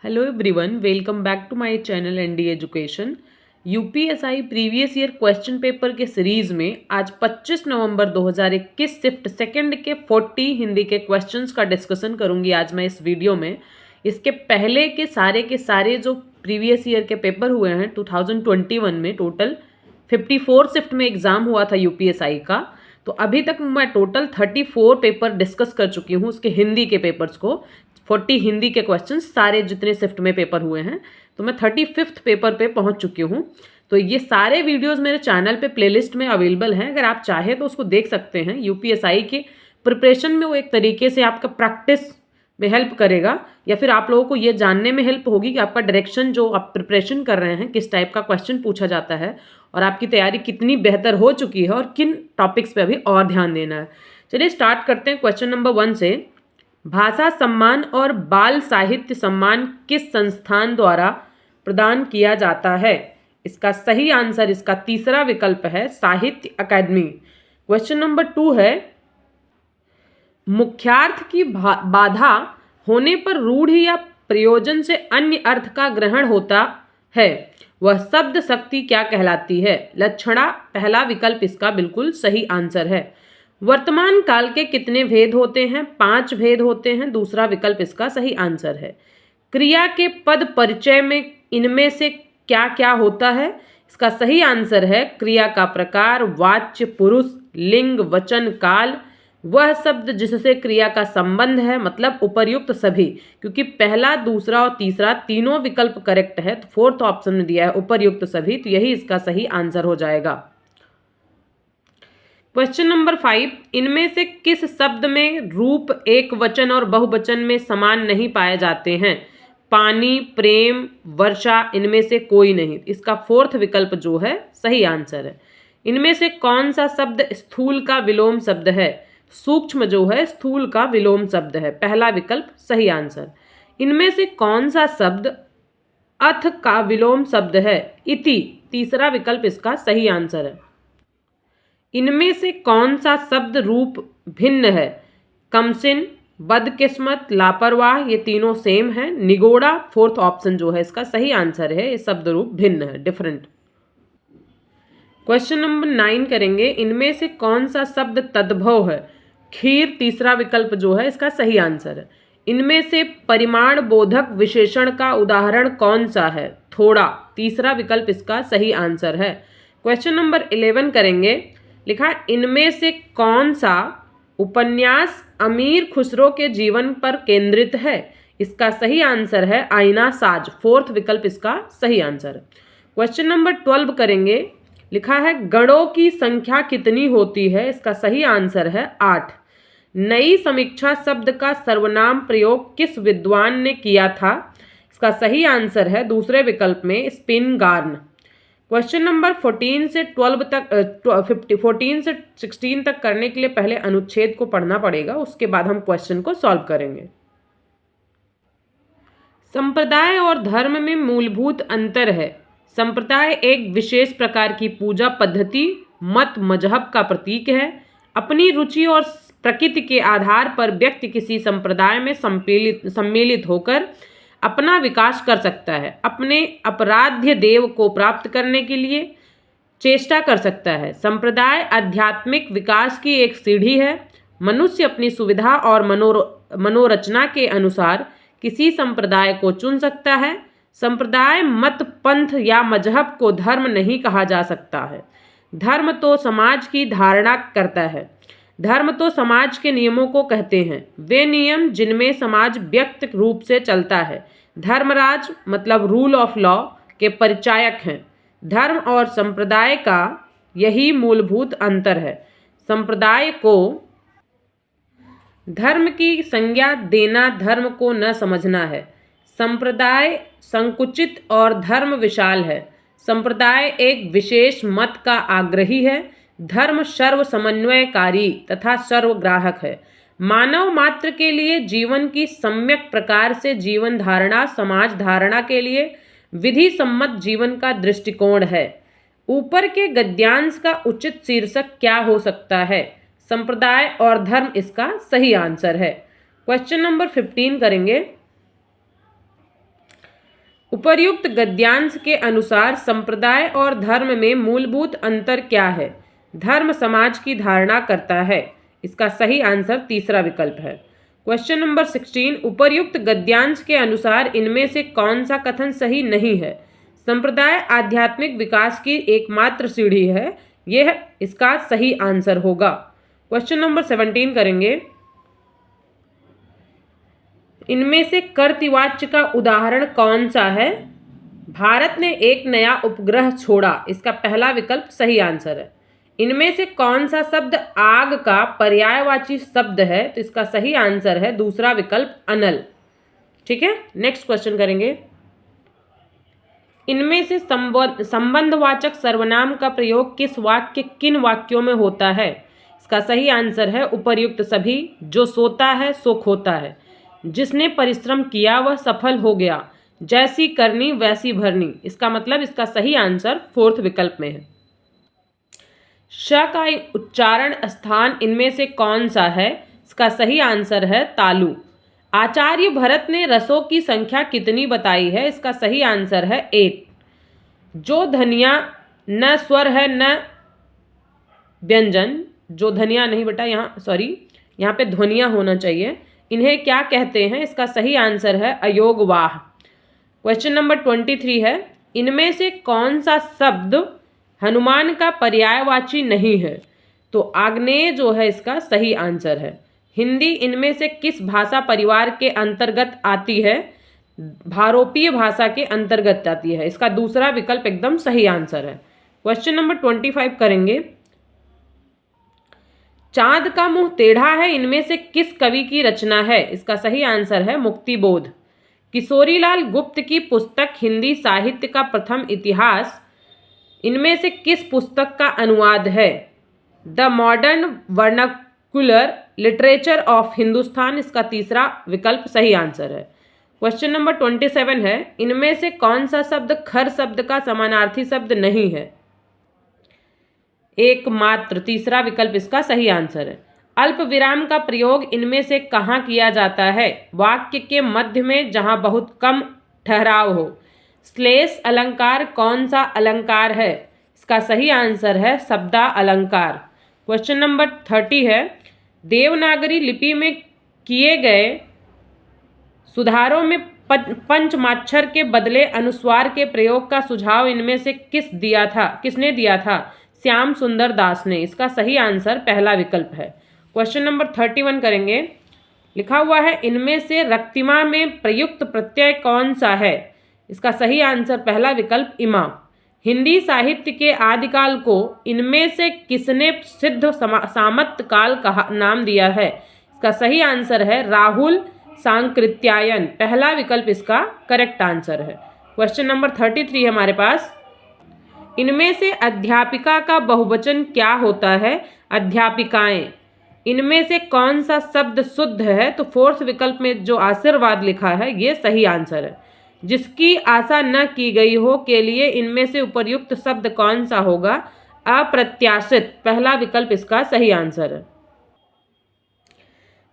Hello everyone, welcome back to my channel ND education. UPSI previous year question paper के series में आज 25 नवंबर 2021 shift second के 40 हिंदी के questions का डिस्कशन करूंगी आज मैं इस वीडियो में। इसके पहले के सारे जो प्रीवियस ईयर के पेपर हुए हैं 2021 में टोटल 54 शिफ्ट में एग्ज़ाम हुआ था यूपीएसआई का। तो अभी तक मैं टोटल 34 पेपर डिस्कस कर चुकी हूँ उसके हिंदी के पेपर्स को। 40 हिंदी के क्वेश्चन सारे जितने शिफ्ट में पेपर हुए हैं, तो मैं 35th पेपर पे पहुंच चुकी हूँ। तो ये सारे वीडियोस मेरे चैनल पे प्लेलिस्ट में अवेलेबल हैं, अगर आप चाहें तो उसको देख सकते हैं। यूपीएसआई के प्रिपरेशन में वो एक तरीके से आपका प्रैक्टिस में हेल्प करेगा, या फिर आप लोगों को ये जानने में हेल्प होगी कि आपका डायरेक्शन जो आप प्रिपरेशन कर रहे हैं, किस टाइप का क्वेश्चन पूछा जाता है और आपकी तैयारी कितनी बेहतर हो चुकी है और किन टॉपिक्स पे अभी और ध्यान देना है। चलिए स्टार्ट करते हैं क्वेश्चन नंबर 1 से। भाषा सम्मान और बाल साहित्य सम्मान किस संस्थान द्वारा प्रदान किया जाता है? इसका सही आंसर इसका तीसरा विकल्प है साहित्य अकादमी। क्वेश्चन नंबर 2 है, मुख्यार्थ की बाधा होने पर रूढ़ि या प्रयोजन से अन्य अर्थ का ग्रहण होता है, वह शब्द शक्ति क्या कहलाती है? लक्षणा पहला विकल्प इसका बिल्कुल सही आंसर है। वर्तमान काल के कितने भेद होते हैं? 5 भेद होते हैं, दूसरा विकल्प इसका सही आंसर है। क्रिया के पद परिचय में इनमें से क्या क्या होता है? इसका सही आंसर है क्रिया का प्रकार, वाच्य, पुरुष, लिंग, वचन, काल, वह शब्द जिससे क्रिया का संबंध है, मतलब उपर्युक्त सभी। क्योंकि पहला, दूसरा और तीसरा तीनों विकल्प करेक्ट है, तो फोर्थ ऑप्शन में दिया है उपर्युक्त सभी, तो यही इसका सही आंसर हो जाएगा। क्वेश्चन नंबर 5, इनमें से किस शब्द में रूप एक वचन और बहुवचन में समान नहीं पाए जाते हैं? पानी, प्रेम, वर्षा, इनमें से कोई नहीं। इसका फोर्थ विकल्प जो है सही आंसर है। इनमें से कौन सा शब्द स्थूल का विलोम शब्द है? सूक्ष्म जो है स्थूल का विलोम शब्द है, पहला विकल्प सही आंसर। इनमें से कौन सा शब्द अथ का विलोम शब्द है? इति, तीसरा विकल्प इसका सही आंसर है। इनमें से कौन सा शब्द रूप भिन्न है? कमसिन, बदकिस्मत, लापरवाह, ये तीनों सेम है। निगोड़ा फोर्थ ऑप्शन जो है इसका सही आंसर है, ये शब्द रूप भिन्न है, डिफरेंट। क्वेश्चन नंबर 9 करेंगे, इनमें से कौन सा शब्द तद्भव है? खीर, तीसरा विकल्प जो है इसका सही आंसर है। इनमें से परिमाण बोधक विशेषण का उदाहरण कौन सा है? थोड़ा, तीसरा विकल्प इसका सही आंसर है। क्वेश्चन नंबर 11 करेंगे, लिखा इनमें से कौन सा उपन्यास अमीर खुसरो के जीवन पर केंद्रित है? इसका सही आंसर है आईना साज, फोर्थ विकल्प इसका सही आंसर है। क्वेश्चन नंबर 12 करेंगे, लिखा है गणों की संख्या कितनी होती है? इसका सही आंसर है 8। नई समीक्षा शब्द का सर्वनाम प्रयोग किस विद्वान ने किया था? इसका सही आंसर है दूसरे विकल्प में स्पिनगार्न। क्वेश्चन नंबर 14 से 12 तक 14 से 16 तक करने के लिए पहले अनुच्छेद को पढ़ना पड़ेगा, उसके बाद हम क्वेश्चन को सॉल्व करेंगे। संप्रदाय और धर्म में मूलभूत अंतर है। संप्रदाय एक विशेष प्रकार की पूजा पद्धति, मत, मजहब का प्रतीक है। अपनी रुचि और प्रकृति के आधार पर व्यक्ति किसी संप्रदाय में सम्मिलित होकर अपना विकास कर सकता है, अपने अपराध्य देव को प्राप्त करने के लिए चेष्टा कर सकता है। संप्रदाय आध्यात्मिक विकास की एक सीढ़ी है। मनुष्य अपनी सुविधा और मनोरचना के अनुसार किसी संप्रदाय को चुन सकता है। संप्रदाय, मत, पंथ या मजहब को धर्म नहीं कहा जा सकता है। धर्म तो समाज की धारणा करता है। धर्म तो समाज के नियमों को कहते हैं, वे नियम जिनमें समाज व्यक्त रूप से चलता है। धर्मराज मतलब रूल ऑफ लॉ के परिचायक हैं। धर्म और संप्रदाय का यही मूलभूत अंतर है। संप्रदाय को धर्म की संज्ञा देना धर्म को न समझना है। संप्रदाय संकुचित और धर्म विशाल है। संप्रदाय एक विशेष मत का आग्रही है। धर्म सर्व समन्वयकारी तथा सर्वग्राहक है। मानव मात्र के लिए जीवन की सम्यक प्रकार से जीवन धारणा समाज धारणा के लिए विधि सम्मत जीवन का दृष्टिकोण है। ऊपर के गद्यांश का उचित शीर्षक क्या हो सकता है? संप्रदाय और धर्म इसका सही आंसर है। क्वेश्चन नंबर 15 करेंगे, उपर्युक्त गद्यांश के अनुसार संप्रदाय और धर्म में मूलभूत अंतर क्या है? धर्म समाज की धारणा करता है। इसका सही आंसर तीसरा विकल्प है। क्वेश्चन नंबर 16, उपर्युक्त गद्यांश के अनुसार इनमें से कौन सा कथन सही नहीं है? संप्रदाय आध्यात्मिक विकास की एकमात्र सीढ़ी है, यह इसका सही आंसर होगा। क्वेश्चन नंबर 17 करेंगे। इनमें से कर्तृवाच्य का उदाहरण कौन सा है? भारत ने एक नया उपग्रह छोड़ा, इसका पहला विकल्प सही आंसर है। इनमें से कौन सा शब्द आग का पर्यायवाची शब्द है? तो इसका सही आंसर है दूसरा विकल्प अनल। ठीक है, नेक्स्ट क्वेश्चन करेंगे। इनमें से संबंधवाचक सर्वनाम का प्रयोग किस वाक्य किन वाक्यों में होता है? इसका सही आंसर है उपर्युक्त सभी। जो सोता है सो खोता है, जिसने परिश्रम किया वह सफल हो गया, जैसी करनी वैसी भरनी। इसका मतलब इसका सही आंसर फोर्थ विकल्प में है। श का उच्चारण स्थान इनमें से कौन सा है? इसका सही आंसर है तालु। आचार्य भरत ने रसों की संख्या कितनी बताई है? इसका सही आंसर है 8। जो धनिया न स्वर है न व्यंजन, जो धनिया नहीं बेटा, यहाँ पे ध्वनिया होना चाहिए, इन्हें क्या कहते हैं? इसका सही आंसर है अयोगवाह। क्वेश्चन नंबर 23 है। इनमें से कौन सा शब्द हनुमान का पर्यायवाची नहीं है? तो आग्नेय जो है इसका सही आंसर है। हिंदी इनमें से किस भाषा परिवार के अंतर्गत आती है? भारोपीय भाषा के अंतर्गत आती है। इसका दूसरा विकल्प एकदम सही आंसर है। क्वेश्चन नंबर 25 करेंगे। चांद का मुंह टेढ़ा है इनमें से किस कवि की रचना है? इसका सही आंसर है मुक्तिबोध। किशोरीलाल गुप्त की पुस्तक हिंदी साहित्य का प्रथम इतिहास इनमें से किस पुस्तक का अनुवाद है? The modern vernacular literature of Hindustan. इसका तीसरा विकल्प सही आंसर है। क्वेश्चन नंबर 27 है। इनमें से कौन सा शब्द खर शब्द का समानार्थी शब्द नहीं है? एकमात्र, तीसरा विकल्प इसका सही आंसर है। अल्प विराम का प्रयोग इनमें से कहाँ किया जाता है? वाक्य के मध्य में जहाँ बहुत कम ठहराव हो। श्लेष अलंकार कौन सा अलंकार है? इसका सही आंसर है शब्दा अलंकार। क्वेश्चन नंबर 30 है। देवनागरी लिपि में किए गए सुधारों में पंचमाक्षर के बदले अनुस्वार के प्रयोग का सुझाव इनमें से किसने दिया था? श्याम सुंदर दास ने। इसका सही आंसर पहला विकल्प है। क्वेश्चन नंबर 31 करेंगे। लिखा हुआ है इनमें से रक्तिमा में प्रयुक्त प्रत्यय कौन सा है? इसका सही आंसर पहला विकल्प इमा। हिंदी साहित्य के आदिकाल को इनमें से किसने सिद्ध सामंत काल का नाम दिया है? इसका सही आंसर है राहुल सांकृत्यायन। पहला विकल्प इसका करेक्ट आंसर है। क्वेश्चन नंबर 33 है हमारे पास। इनमें से अध्यापिका का बहुवचन क्या होता है? अध्यापिकाएं। इनमें से कौन सा शब्द शुद्ध है? तो फोर्थ विकल्प में जो आशीर्वाद लिखा है ये सही आंसर है। जिसकी आशा न की गई हो के लिए इनमें से उपर्युक्त शब्द कौन सा होगा? अप्रत्याशित। पहला विकल्प इसका सही आंसर है।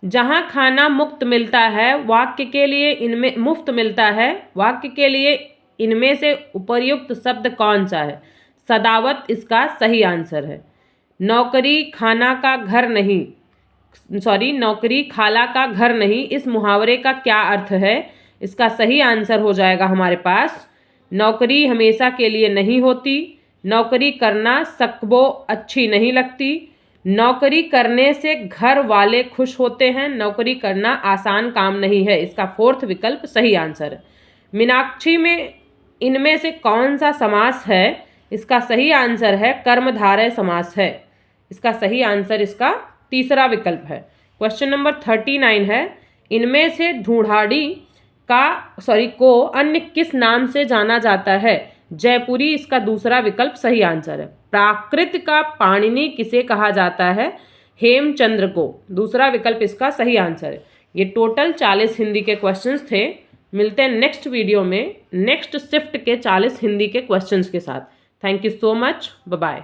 जहां खाना मुफ्त मिलता है वाक्य के लिए इनमें मुफ्त मिलता है वाक्य के लिए इनमें से उपर्युक्त शब्द कौन सा है? सदावत इसका सही आंसर है। नौकरी खाना का घर नहीं, नौकरी खाला का घर नहीं, इस मुहावरे का क्या अर्थ है? इसका सही आंसर हो जाएगा हमारे पास नौकरी हमेशा के लिए नहीं होती, नौकरी करना सकबो अच्छी नहीं लगती, नौकरी करने से घर वाले खुश होते हैं, नौकरी करना आसान काम नहीं है। इसका फोर्थ विकल्प सही आंसर है। मीनाक्षी में इनमें से कौन सा समास है? इसका सही आंसर है कर्मधारय समास है। इसका सही आंसर इसका तीसरा विकल्प है। क्वेश्चन नंबर 39 है। इनमें से ढूंढाड़ी को अन्य किस नाम से जाना जाता है? जयपुरी। इसका दूसरा विकल्प सही आंसर है। प्राकृत का पाणिनि किसे कहा जाता है? हेमचंद्र को। दूसरा विकल्प इसका सही आंसर है। ये टोटल 40 हिंदी के क्वेश्चंस थे। मिलते हैं नेक्स्ट वीडियो में नेक्स्ट शिफ्ट के 40 हिंदी के क्वेश्चंस के साथ। Thank you so much. Bye bye.